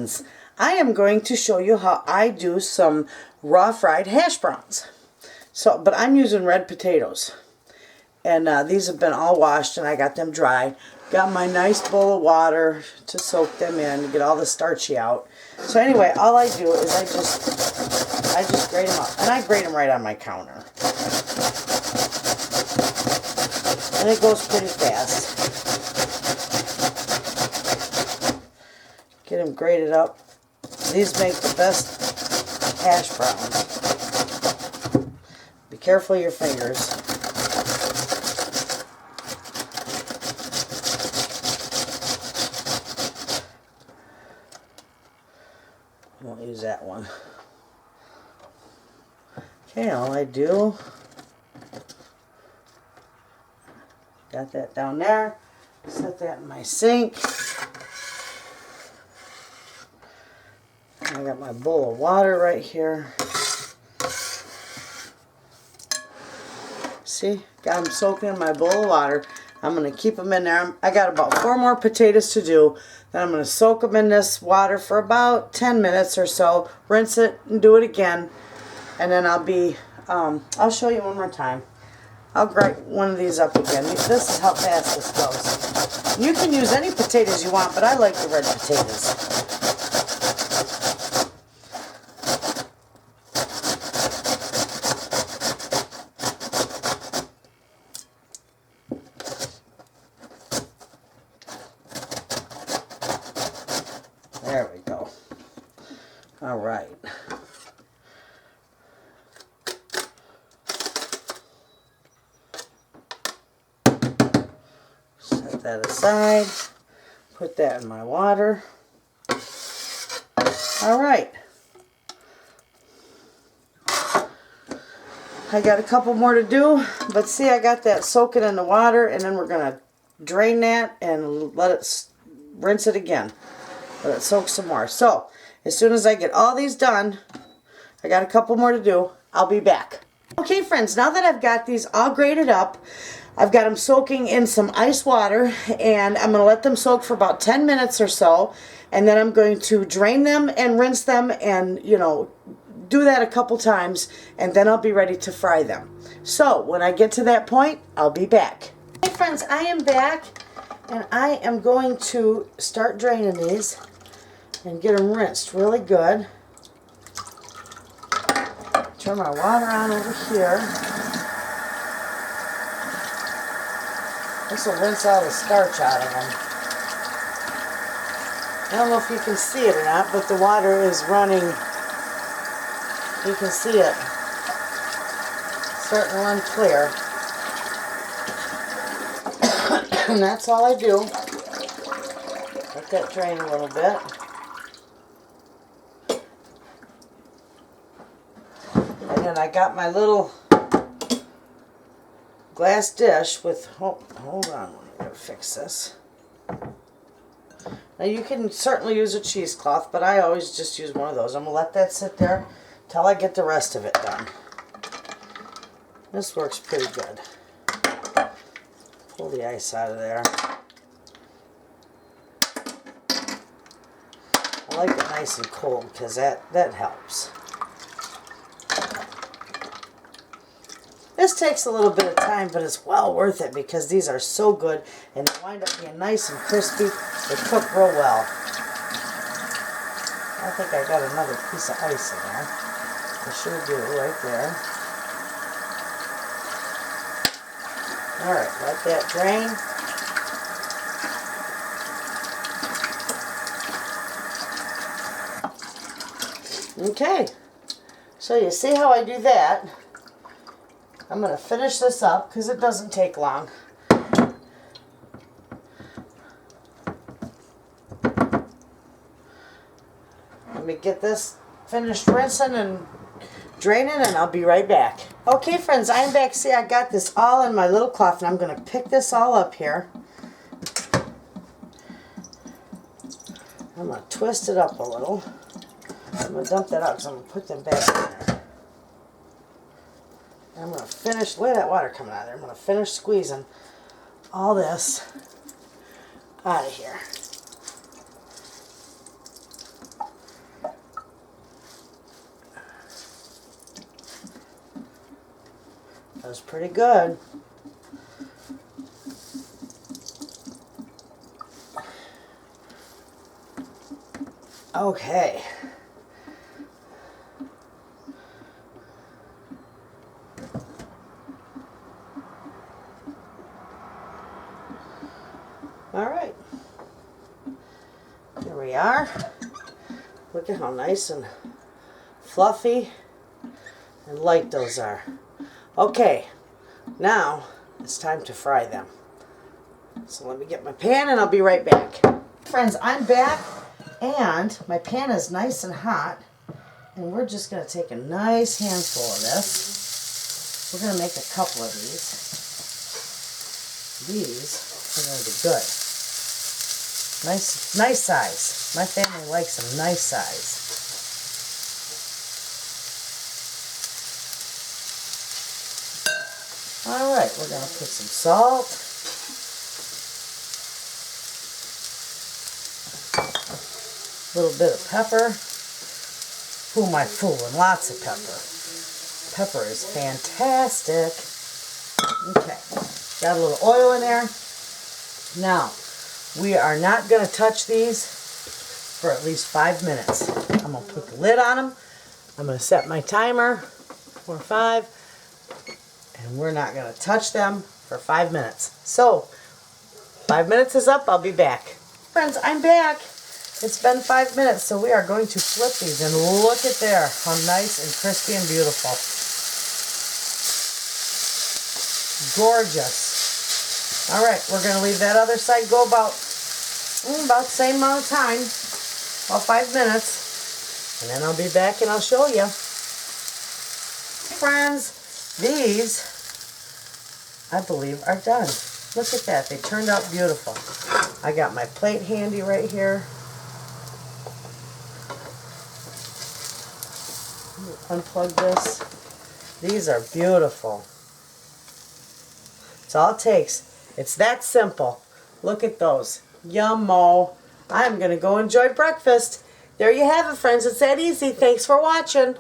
friends, I am going to show you how I do some raw fried hash browns. But I'm using red potatoes. And these have been all washed and I got them dry. Got my nice bowl of water to soak them in to get all the starchy out. So anyway, all I do is I just grate them up. And I grate them right on my counter. And it goes pretty fast. Get them grated up. These make the best hash browns. Be careful of your fingers. I won't use that one. Okay, all I do, got that down there, set that in my sink. I got my bowl of water right here. See, got them soaking in my bowl of water. I'm going to keep them in there. I got about 4 more potatoes to do. Then I'm going to soak them in this water for about 10 minutes or so. Rinse it and do it again. And then I'll show you one more time. I'll grate one of these up again. This is how fast this goes. You can use any potatoes you want, but I like the red potatoes. There we go. All right. Set that aside. Put that in my water. All right. I got a couple more to do, but see, I got that soaking in the water, and then we're going to drain that and let it rinse it again. Let it soak some more. So, as soon as I get all these done, I got a couple more to do, I'll be back. Okay, friends, now that I've got these all grated up, I've got them soaking in some ice water, and I'm going to let them soak for about 10 minutes or so, and then I'm going to drain them and rinse them and, do that a couple times, and then I'll be ready to fry them. So, when I get to that point, I'll be back. Okay, friends, I am back, and I am going to start draining these and get them rinsed really good. Turn my water on over here. This will rinse all the starch out of them. I don't know if you can see it or not, but the water is running. You can see it starting to run clear. And that's all I do. Let that drain a little bit. And then I got my little glass dish with, hold on, I gotta fix this. Now you can certainly use a cheesecloth, but I always just use one of those. I'm gonna let that sit there till I get the rest of it done. This works pretty good. Pull the ice out of there. I like it nice and cold because that helps. This takes a little bit of time, but it's well worth it because these are so good and they wind up being nice and crispy. They cook real well. I think I got another piece of ice in there. I sure do, right there. Alright, let that drain. Okay, so you see how I do that. I'm going to finish this up because it doesn't take long. Let me get this finished rinsing and draining, and I'll be right back. Okay, friends, I'm back. See, I got this all in my little cloth, and I'm going to pick this all up here. I'm going to twist it up a little. I'm going to dump that out because I'm going to put them back in there. I'm going to finish, look at that water coming out of there. I'm going to finish squeezing all this out of here. That was pretty good. Okay. All right. There we are. Look at how nice and fluffy and light those are. Okay, now it's time to fry them. So let me get my pan and I'll be right back. Friends, I'm back and my pan is nice and hot. And we're just going to take a nice handful of this. We're going to make a couple of these. These are going to be good. Nice size. My family likes them nice size. Alright, we're going to put some salt. A little bit of pepper. Who am I fooling? Lots of pepper. Pepper is fantastic. Okay, got a little oil in there. Now, we are not going to touch these for at least 5 minutes. I'm going to put the lid on them. I'm going to set my timer for 5. And we're not going to touch them for 5 minutes. So, 5 minutes is up. I'll be back. Friends, I'm back. It's been 5 minutes, so we are going to flip these. And look at there, how nice and crispy and beautiful. Gorgeous. All right, we're going to leave that other side go about the same amount of time, about 5 minutes. And then I'll be back and I'll show you. Friends, these, I believe, are done. Look at that. They turned out beautiful. I got my plate handy right here. Unplug this. These are beautiful. It's all it takes. It's that simple. Look at those. Yum-mo. I'm going to go enjoy breakfast. There you have it, friends. It's that easy. Thanks for watching.